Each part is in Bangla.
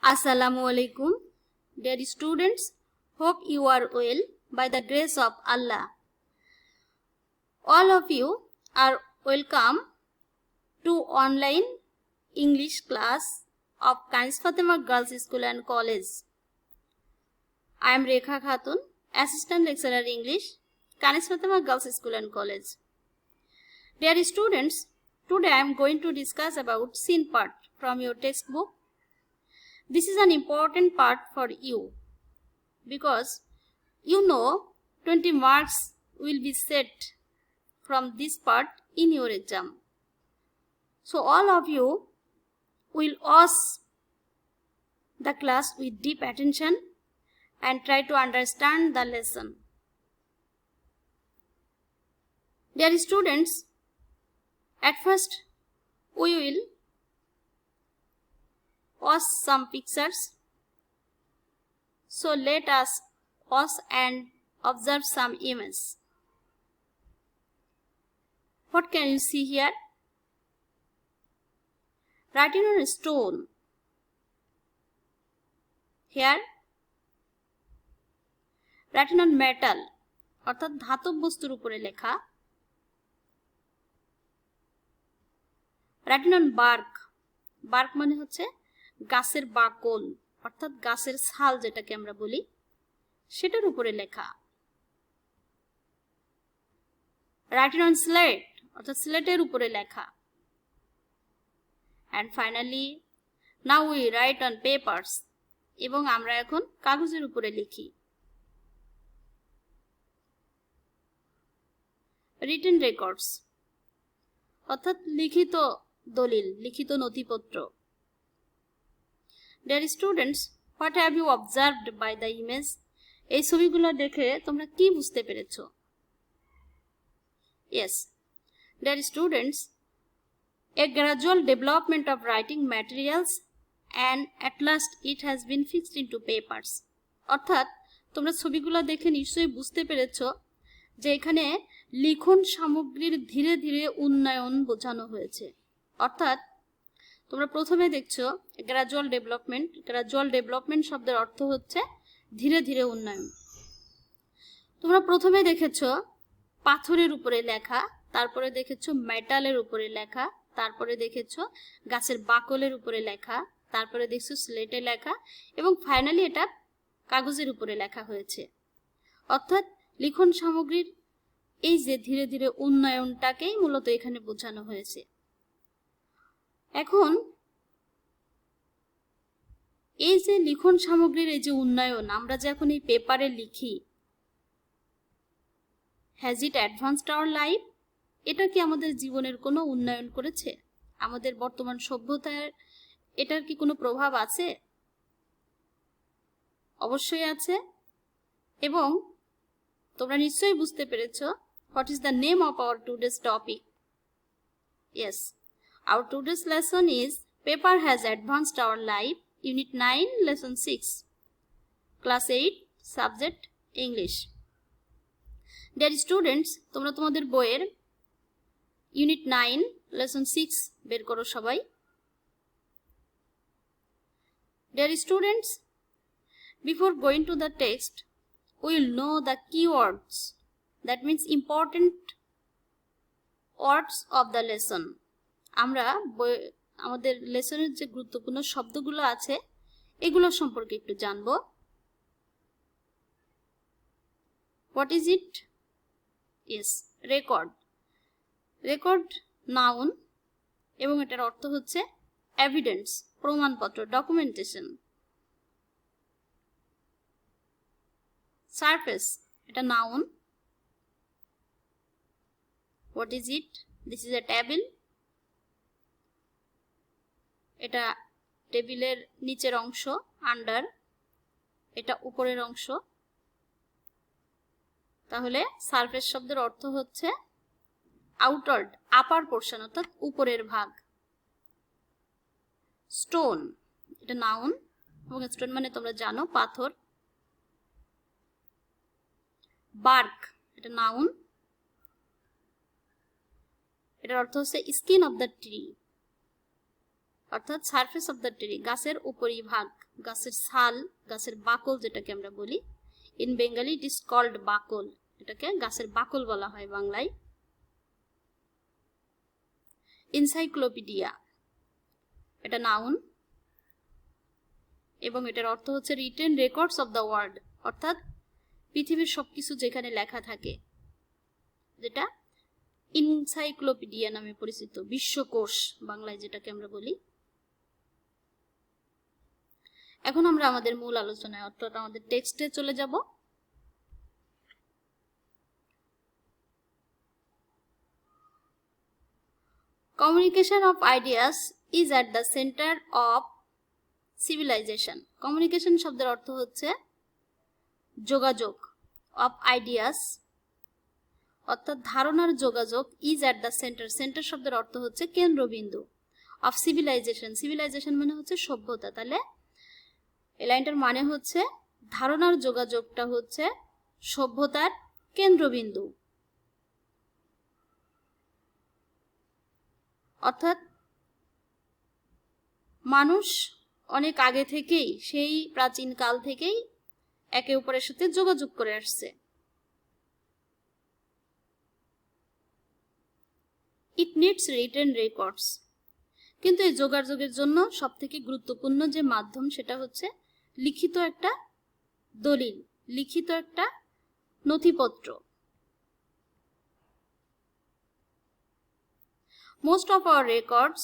Assalamu alaikum. Dear students, hope you are well by the grace of Allah. All of you are welcome to online English class of Kanis Fatima Girls School and College. I am Rekha Khatun, Assistant Lecturer English, Kanis Fatima Girls School and College. Dear students, today I am going to discuss about scene part from your textbook. This is an important part for you because 20 marks will be set from this part in your exam. So all of you will watch the class with deep attention and try to understand the lesson. Dear students, at first we will watch some pictures. So let us watch and observe some images. What can you see here? Writing on a stone. Here, writing on metal, অর্থাৎ ধাতব বস্তুর উপরে লেখা. Writing on bark. Bark মানে হচ্ছে গাছের বাকল, অর্থাৎ গাছের ছাল যেটাকে আমরা বলি, সেটার উপরে লেখা. Writing on slate, অর্থাৎ স্লেটের উপরে লেখা. And finally, now we write on papers. এবং আমরা এখন কাগজের উপরে লিখি. Written records, অর্থাৎ লিখিত দলিল, লিখিত নথিপত্র. Dear students, what have you observed by the image? এই ছবিগুলো দেখে তোমরা কি বুঝতে পেরেছো? Yes, dear students, a gradual development of writing materials and at last it has been fixed into papers. অর্থাৎ তোমরা ছবিগুলো দেখে নিশ্চয়ই বুঝতে পেরেছো যে এখানে লিখন সামগ্রীর ধীরে ধীরে উন্নয়ন বোঝানো হয়েছে. অর্থাৎ তোমরা প্রথমে দেখছো গ্র্যাজুয়াল ডেভেলপমেন্ট. গ্র্যাজুয়াল ডেভেলপমেন্ট শব্দের অর্থ হচ্ছে ধীরে ধীরে উন্নয়ন. তোমরা প্রথমে দেখেছো পাথরের উপরে লেখা, তারপরে দেখেছো মেটালের উপরে লেখা, তারপরে দেখেছো গাছের বাকলের উপরে লেখা, তারপরে দেখছো স্লেটে লেখা এবং ফাইনালি এটা কাগজের উপরে লেখা হয়েছে. অর্থাৎ লিখন সামগ্রীর এই যে ধীরে ধীরে উন্নয়নটাকেই মূলত এখানে বোঝানো হয়েছে. এখন এই যে লিখন সামগ্রীর এই যে উন্নয়ন, আমরা যে এখন এই পেপারে লিখি, has it advanced our life? এটা কি আমাদের জীবনের কোনো উন্নয়ন করেছে? আমাদের বর্তমান সভ্যতার এটার কি কোনো প্রভাব আছে? অবশ্যই আছে. এবং তোমরা নিশ্চয়ই বুঝতে পেরেছো what is the name of our today's topic. Yes, our today's lesson is Paper Has Advanced Our Life, Unit 9, Lesson 6, Class 8, Subject English. Dear students, তোমরা তোমাদের বইয়ের Unit 9, Lesson 6 বের করো সবাই. Dear students, before going to the text, we will know the keywords. That means important words of the lesson. আমরা আমাদের লেসনের যে গুরুত্বপূর্ণ শব্দগুলো আছে এগুলো সম্পর্কে একটু জানবো. What is it? Yes, record. Record noun এবং এটার অর্থ হচ্ছে evidence, প্রমাণপত্র, documentation. Surface, এটা noun. What is it? This is a table. এটা টেবিলের নিচের অংশ, আন্ডার. এটা উপরের অংশ. তাহলে সারফেস শব্দের অর্থ হচ্ছে আউটার, আপার পোর্শন, অর্থাৎ উপরের ভাগ. স্টোন, এটা নাউন এবং স্টোন মানে তোমরা জানো পাথর. বার্ক, এটা নাউন. এটার অর্থ হচ্ছে স্কিন অফ দ্য ট্রি, অর্থাৎ সারফেস অফ দ্য ট্রি, গাছের উপরিভাগ, গাছের ছাল, গাছের বাকল যেটাকে আমরা বলি। In Bengali it is called বাকল, এটাকে গাছের বাকল বলা হয় বাংলায়। এনসাইক্লোপিডিয়া, এটা নাউন এবং এটার অর্থ হচ্ছে written records of the world, অর্থাৎ পৃথিবীর সবকিছু যেখানে লেখা থাকে, যেটা এনসাইক্লোপিডিয়া নামে পরিচিত, বিশ্বকোষ বাংলায় যেটাকে আমরা বলি। এখন আমরা আমাদের মূল আলোচনায় অর্থাৎ আমাদের টেক্সটে চলে যাব। Communication of ideas is at the centre of civilisation. Communication শব্দের অর্থ হচ্ছে যোগাযোগ, অফ আইডিয়াস অর্থাৎ ধারণার যোগাযোগ, is at the centre, centre শব্দের অর্থ হচ্ছে কেন্দ্রবিন্দু, অফ সিভিলাইজেশন, সিভিলাইজেশন মানে হচ্ছে সভ্যতা। তাহলে এই লাইনটার মানে হচ্ছে ধারণার যোগাযোগটা হচ্ছে সভ্যতার কেন্দ্রবিন্দু, অর্থাৎ মানুষ অনেক আগে থেকেই, সেই প্রাচীন কাল থেকেই একে অপরের সাথে যোগাযোগ করে আসছে। ইট নিডস রিটেন রেকর্ডস, কিন্তু এই যোগাযোগের জন্য সবথেকে গুরুত্বপূর্ণ যে মাধ্যম সেটা হচ্ছে লিখিত একটা দলিল, লিখিত একটা নথিপত্র। Most of our records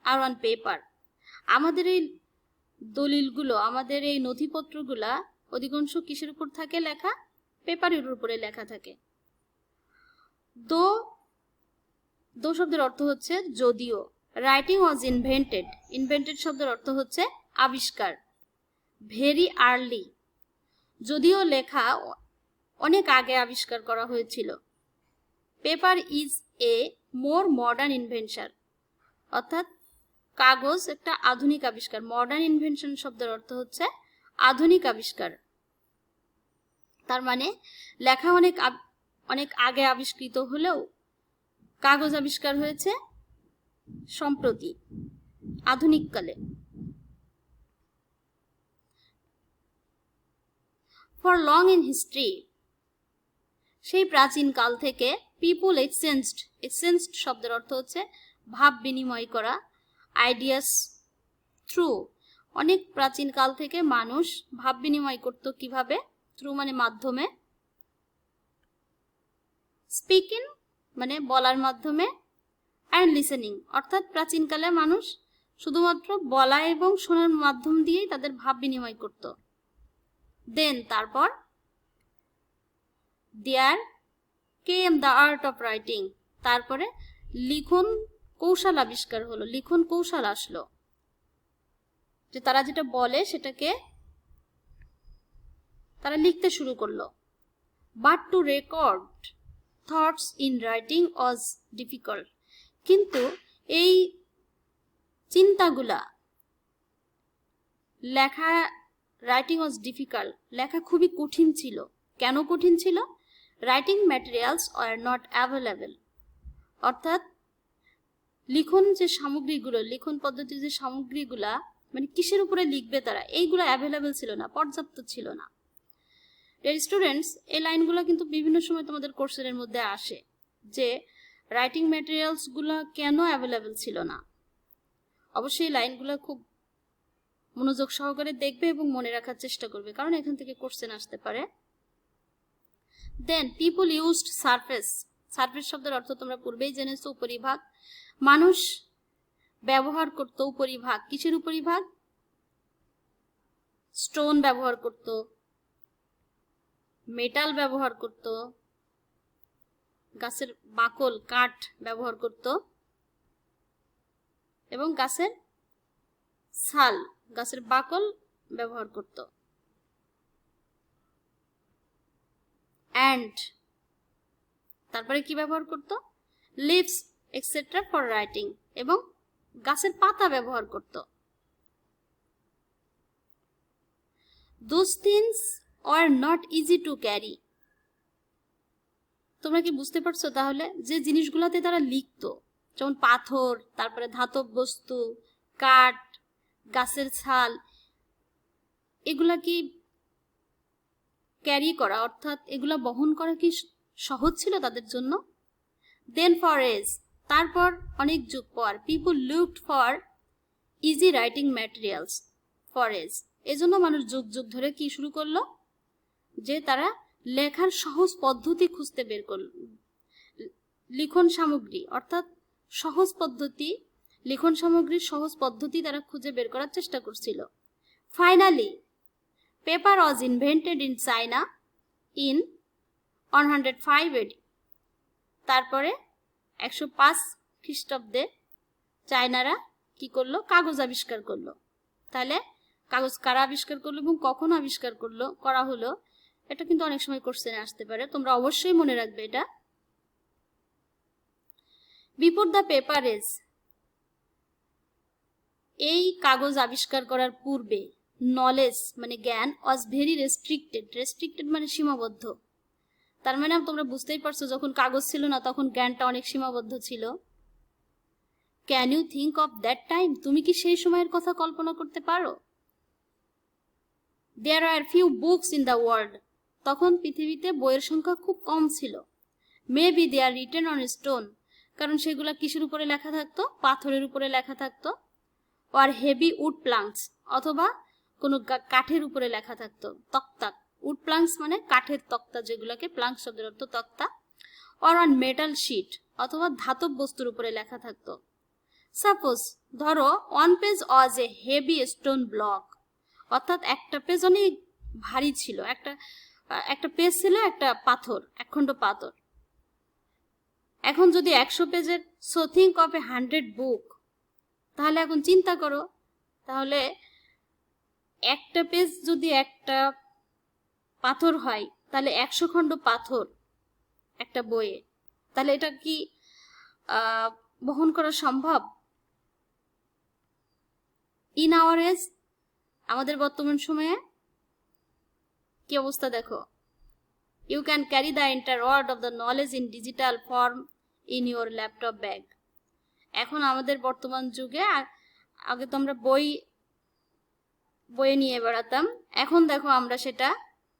are on paper, আমাদের এই দলিলগুলো, আমাদের এই নথিপত্রগুলা অধিকাংশ কিসের উপর থাকে লেখা? পেপারের উপরে লেখা থাকে। দো শব্দের অর্থ হচ্ছে যদিও। রাইটিং ওয়াজ ইনভেন্টেড, ইনভেন্টেড শব্দের অর্থ হচ্ছে আবিষ্কার। ভেরি আর্লি, যদিও লেখা অনেক আগে আবিষ্কার করা হয়েছিল। Paper is a more modern invention, অর্থাৎ কাগজ একটা আধুনিক আবিষ্কার। মডার্ন ইনভেনশন শব্দের অর্থ হচ্ছে আধুনিক আবিষ্কার। তার মানে লেখা অনেক আগে আবিষ্কৃত হলেও কাগজ আবিষ্কার হয়েছে সম্প্রতি, আধুনিক কালে। ফর লং ইন হিস্ট্রি, সেই প্রাচীন কাল থেকে পিপুল এক্সচেঞ্জড, এক্সচেঞ্জড শব্দের অর্থ হচ্ছে ভাব বিনিময় করা। আইডিয়াস থ্রু, অনেক প্রাচীন কাল থেকে মানুষ ভাব বিনিময় করত কিভাবে? থ্রু মানে মাধ্যমে, স্পিকিং মানে বলার মাধ্যমে, অ্যান্ড লিসেনিং অর্থাৎ প্রাচীনকালে মানুষ শুধুমাত্র বলা এবং শোনার মাধ্যম দিয়েই তাদের ভাব বিনিময় করত। দেন তারপর there came the art of writing, তারপরে লিখন কৌশল আবিষ্কার হলো, লিখন কৌশল আসলো, যে তারা যেটা বলে সেটাকে তারা লিখতে শুরু করলো। But two record thoughts in writing was difficult, কিন্তু এই চিন্তাগুলা লেখা, রাইটিং ওয়াজ ডিফিকাল্ট, লেখা খুবই কঠিন ছিল। কেন কঠিন ছিল? Writing materials are not available, অর্থাৎ লিখন যে সামগ্রীগুলো, লিখন পদ্ধতির যে সামগ্রীগুলা, মানে কিসের উপরে লিখবে তারা, এইগুলো অ্যাভেলেবল ছিল না, পর্যাপ্ত ছিল না। ডিয়ার স্টুডেন্টস, এই লাইনগুলো কিন্তু বিভিন্ন সময় তোমাদের কোর্সের মধ্যে আসে যে রাইটিং ম্যাটেরিয়ালসগুলো কেন অ্যাভেলেবল ছিল না। অবশ্যই লাইনগুলো খুব মনোযোগ সহকারে দেখবে এবং মনে রাখার চেষ্টা করবে, কারণ এখান থেকে কোশ্চেন আসতে পারে। Then people used surface, surface শব্দের অর্থ তোমরা পূর্বেই জেনেছো, উপরিভাগ। মানুষ ব্যবহার করত উপরিভাগ, কিসের উপরিভাগ? স্টোন ব্যবহার করত, মেটাল ব্যবহার করত, গাছের বাকল কাঠ ব্যবহার করত, এবং গাছের ছাল, গাছের বাকল ব্যবহার করত। অ্যান্ড তারপরে কি ব্যবহার করত? লিভস এক্সেট্রা ফর রাইটিং, এবং গাছের পাতা ব্যবহার করত। Those things are not easy to carry, তোমরা কি বুঝতে পারছো তাহলে? যে জিনিসগুলোতে তারা লিখতো, যেমন পাথর, তারপরে ধাতব বস্তু, কাঠ, গাছের ছাল, এগুলা কি ক্যারি করা অর্থাৎ এগুলা বহন করা কি সহজ ছিল তাদের জন্য? দেন ফর এজ, তারপর অনেক যুগ পর, people looked for easy writing materials for age, এজন্য মানুষ যুগ যুগ ধরে কি শুরু করলো, যে তারা লেখার সহজ পদ্ধতি খুঁজতে বের করল, লিখন সামগ্রী অর্থাৎ সহজ পদ্ধতি, লিখন সামগ্রীর সহজ পদ্ধতি তারা খুঁজে বের করার চেষ্টা করছিল। Finally paper was invented in China in 105 AD, তারপরে 105 খ্রিস্টাব্দে চায়নারা কি করলো, কাগজ আবিষ্কার করলো। তাহলে কাগজ কারা আবিষ্কার করলো এবং কখন আবিষ্কার করা হলো, এটা কিন্তু অনেক সময় কোশ্চেনে আসতে পারে, তোমরা অবশ্যই মনে রাখবে এটা। বিফোর দ্য পেপার এজ, এই কাগজ আবিষ্কার করার পূর্বে নলেজ মানে জ্ঞান ওয়াজ ভেরি রেস্ট্রিক্টেড মানে সীমাবদ্ধ। তার মানে তোমরা বুঝতেই পারছো যখন কাগজ ছিল না তখন জ্ঞানটা অনেক সীমাবদ্ধ ছিল। Can you think of that time, তুমি কি সেই সময়ের কথা কল্পনা করতে পারো? There are few books in the world, তখন পৃথিবীতে বইয়ের সংখ্যা খুব কম ছিল। Maybe they are written on stone, কারণ সেগুলা কিসের উপরে লেখা থাকতো, পাথরের উপরে লেখা থাকতো। আর হেভি উড প্লাঙ্কস, অথবা কোনো কাঠের উপরে লেখা থাকতো, তক্তা। উড প্লাঙ্কস মানে কাঠের তক্তা, যেগুলোকে প্লাঙ্ক শব্দের অর্থ তক্তা। অর অন মেটাল শিট, অথবা ধাতব বস্তুর উপরে লেখা থাকতো। সাপোজ ধরো one page was a heavy stone block, অর্থাৎ একটা পেজ অনেক ভারী ছিল, একটা পেজ ছিল একটা পাথর, একখণ্ড পাথর। এখন যদি 100 পেজের, সো থিঙ্ক অফ এ 100 বুক, তাহলে এখন চিন্তা করো, তাহলে একটা পেজ যদি একটা পাথর হয়, তাহলে 100 খণ্ড পাথর একটা বইয়ে, তাহলে এটা কি বহন করা সম্ভব? ইন আওয়ার এজ, আমাদের বর্তমান সময়ে কি অবস্থা দেখো। You can carry the entire world of the knowledge in digital form in your laptop bag. এখন আমাদের বর্তমান যুগে, আগে তো আমরা বইয়ে নিয়ে বেড়াতাম, এখন দেখো আমরা সেটা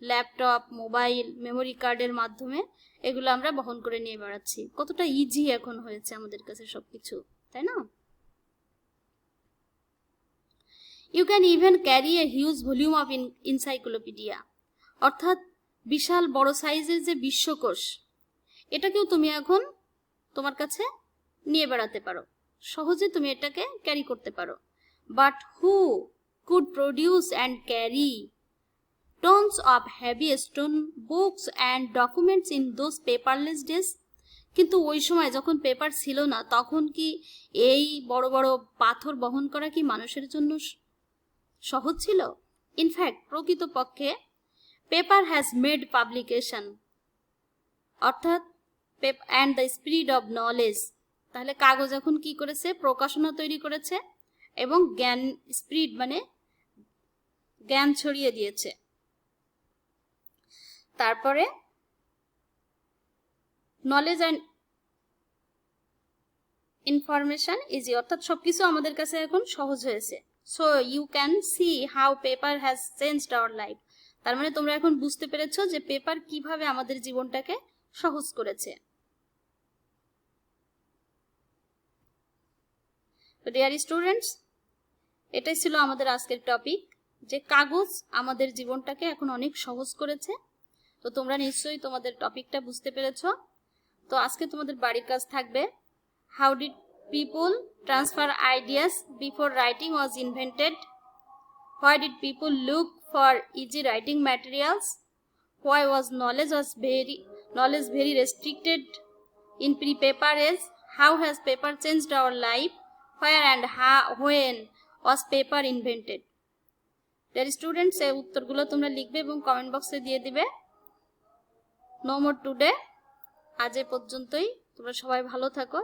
ল্যাপটপ, মোবাইল, মেমোরি কার্ডের মাধ্যমে এগুলো আমরা বহন করে নিয়ে বেড়াচ্ছি। কতটা ইজি এখন হয়েছে আমাদের কাছে সবকিছু, তাই না? You can even carry a huge volume of encyclopedia, অর্থাৎ বিশাল বড় সাইজের যে বিশ্বকোষ, এটাকেও তুমি এখন তোমার কাছে নিয়ে বেড়াতে পারো, সহজে তুমি এটাকে ক্যারি করতে পারো। But who could produce and carry tons of heavy stone books and documents in those paperless days? কিন্তু ওই সময় যখন পেপার ছিল না, তখন কি এই বড় বড় পাথর বহন করা কি মানুষের জন্য সহজ ছিল? ইনফ্যাক্ট প্রকৃতপক্ষে পেপার হ্যাজ মেড পাবলিকেশন অর্থাৎ and the speed of knowledge, তাহলে কাগজ এখন কি করেছে, প্রকাশনা তৈরি করেছে এবং জ্ঞান, স্পিড মানে জ্ঞান ছড়িয়ে দিয়েছে। তারপরে নলেজ অ্যান্ড ইনফরমেশন ইজি, অর্থাৎ সবকিছু আমাদের কাছে এখন সহজ হয়েছে। So you can see how paper has changed our life, তার মানে তোমরা এখন বুঝতে পেরেছো যে পেপার কিভাবে আমাদের জীবনটাকে সহজ করেছে। ডিয়ার স্টুডেন্টস, এটাই ছিল আমাদের আজকের টপিক, যে কাগজ আমাদের জীবনটাকে এখন অনেক সহজ করেছে। তো তোমরা নিশ্চয়ই তোমাদের টপিকটা বুঝতে পেরেছো। তো আজকে তোমাদের বাড়ির কাজ থাকবে, how did people transfer ideas before writing was invented, why did people look for easy writing materials, why was knowledge very restricted in pre-paper age, how has paper changed our life, where and when was paper invented? Dear students, এই উত্তরগুলো তোমরা লিখবে এবং কমেন্ট বক্সে দিয়ে দিবে। নো মোর টুডে, আজ এ পর্যন্তই। তোমরা সবাই ভালো থাকো।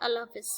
আল্লাহ হাফেজ।